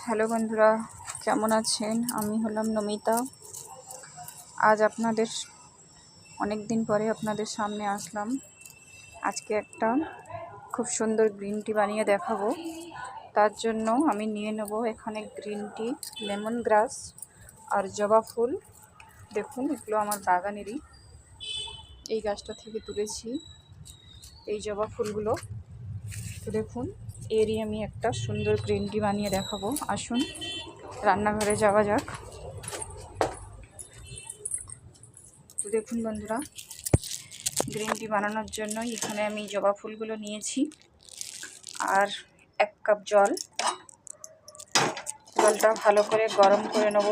Hello বন্ধুরা, কেমন আছেন? আমি হলাম নমিতা। আজ আপনাদের অনেক দিন পরে আপনাদের সামনে আসলাম। আজকে একটা খুব সুন্দর গ্রিন টি বানিয়ে দেখাবো। তার জন্য আমি নিয়ে নেব এখানে গ্রিন টি, লেমন গ্রাস আর জবা ফুল। দেখুন, এগুলো আমার বাগানেরই, এই গাছটা থেকে তুলেছি এই জবা ফুলগুলো। তো দেখুন, এরই আমি একটা সুন্দর গ্রিন টি বানিয়ে দেখাবো। আসুন রান্নাঘরে যাওয়া যাক। তো দেখুন বন্ধুরা, গ্রিন টি বানানোর জন্য এখানে আমি জবা ফুলগুলো নিয়েছি আর 1 কাপ জলটা ভালো করে গরম করে নেব।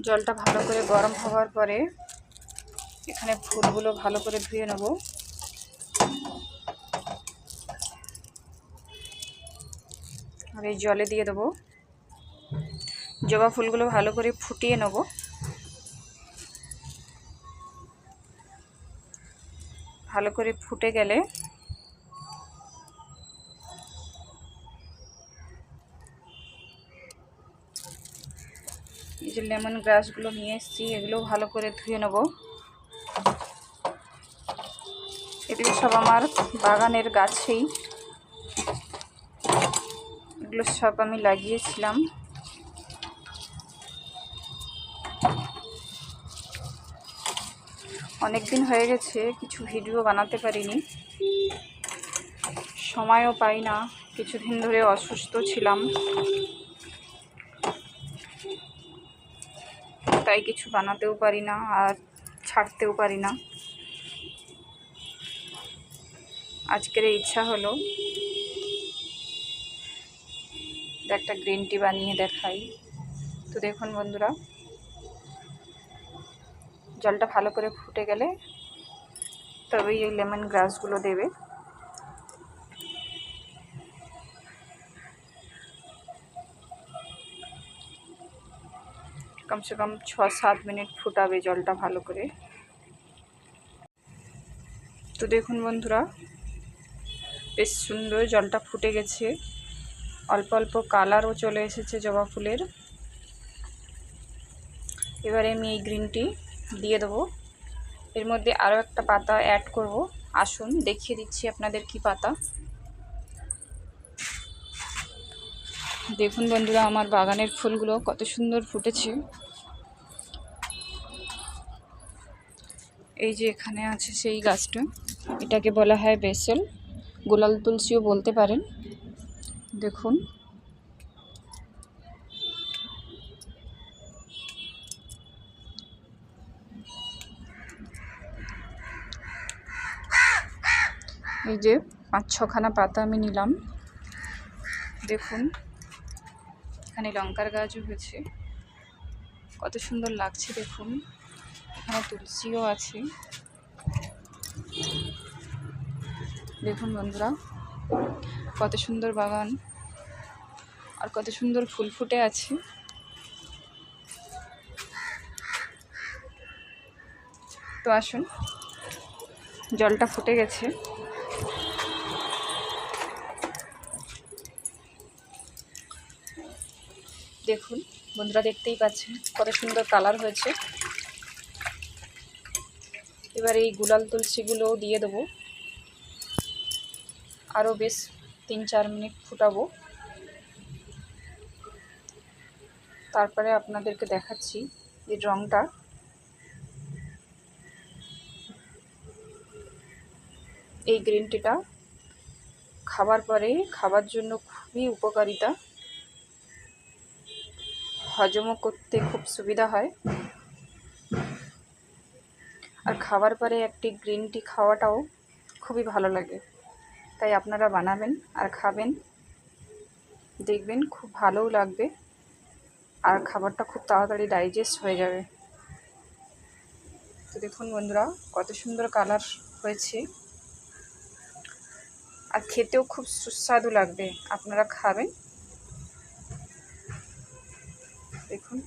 জলটা ভালো করে গরম হওয়ার পরে এখানে ফুলগুলো ভালো করে ধুয়ে নেব। আর এই জলে দিয়ে দেবো। জবা ফুলগুলো ভালো করে ফুটিয়ে নেব। ভালো করে ফুটে গেলে এই যে লেমন গ্রাসগুলো নিয়ে এসেছি, এগুলো ভালো করে ধুয়ে নেব। এগুলো সব আমার বাগানের গাছেই, এগুলো সব আমি লাগিয়েছিলাম। অনেক দিন হয়ে গেছে কিছু ভিডিও বানাতে পারিনি, সময়ও পাই না। কিছুদিন ধরে অসুস্থ ছিলাম, তাই কিছু বানাতেও পারি না আর ছাড়তেও পারি না। আজকের ইচ্ছা হলো একটা গ্রিন টি বানিয়ে দেখাই। তো দেখুন বন্ধুরা, জলটা ভালো করে ফুটে গেলে তবেই এই লেমন গ্রাসগুলো দেবে। কমসে কম 6-7 মিনিট ফুটাবে জলটা ভালো করে। তো দেখুন বন্ধুরা, বেশ সুন্দর জলটা ফুটে গেছে, অল্প অল্প কালারও চলে এসেছে জবা ফুলের। এবারে আমি এই গ্রিন টি দিয়ে দেবো। এর মধ্যে আরও একটা পাতা অ্যাড করব। আসুন দেখিয়ে দিচ্ছি আপনাদের কি পাতা। দেখুন বন্ধুরা, আমার বাগানের ফুলগুলো কত সুন্দর ফুটেছে। এই যে এখানে আছে সেই গাছটা, এটাকে বলা হয় বেসল, গোলাল তুলসীও বলতে পারেন। দেখুন, এই যে 5-6খানা পাতা আমি নিলাম। দেখুন, এখানে লঙ্কার গাছও হয়েছে, কত সুন্দর লাগছে। দেখুন, এখানে তুলসীও আছে। দেখুন বন্ধুরা, কত সুন্দর বাগান আর কত সুন্দর ফুল ফুটে আছে। তো আসুন, জলটা ফুটে গেছে। দেখুন বন্ধুরা, দেখতেই পাচ্ছেন কত সুন্দর কালার হয়েছে। এবার এই গুলাল তুলসীগুলোও দিয়ে দেবো। আরও বেশ 3-4 মিনিট ফুটাবো। তারপরে আপনাদেরকে দেখাচ্ছি এর রঙটা। এই গ্রিন টিটা খাবার পরে খাবার জন্য খুবই উপকারিতা, হজমও করতে খুব সুবিধা হয়। আর খাবার পরে একটি গ্রিন টি খাওয়াটাও খুবই ভালো লাগে। তাই আপনারা বানাবেন আর খাবেন, দেখবেন খুব ভালোও লাগবে আর খাবারটা খুব তাড়াতাড়ি ডাইজেস্ট হয়ে যাবে। তো দেখুন বন্ধুরা, কত সুন্দর কালার হয়েছে। আর খেতেও খুব সুস্বাদু লাগবে। আপনারা খাবেন। দেখুন,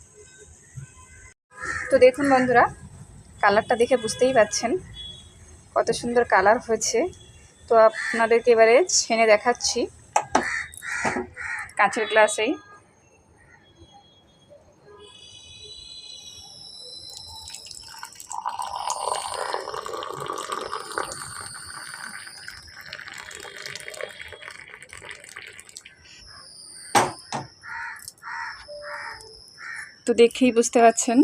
তো দেখুন বন্ধুরা, কালারটা দেখে বুঝতেই পারছেন কত সুন্দর কালার হয়েছে। তো আপনাদেরকে এবারে ছেনে দেখাচ্ছি কাঁচের গ্লাসেই। তো দেখেই বুঝতে পারছেন,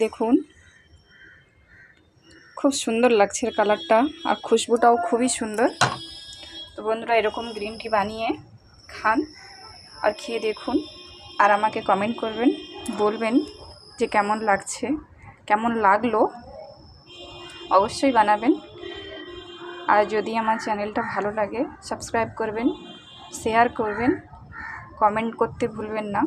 দেখুন খুব সুন্দর লাগছে কালারটা, আর খুশবুটাও খুবই সুন্দর। তো বন্ধুরা, এরকম গ্রিন টি বানিয়ে খান আর খেয়ে দেখুন, আর আমাকে কমেন্ট করবেন, বলবেন যে কেমন লাগছে, কেমন লাগলো, অবশ্যই বানাবেন। আর যদি আমার চ্যানেলটা ভালো লাগে সাবস্ক্রাইব করবেন, শেয়ার করবেন, কমেন্ট করতে ভুলবেন না।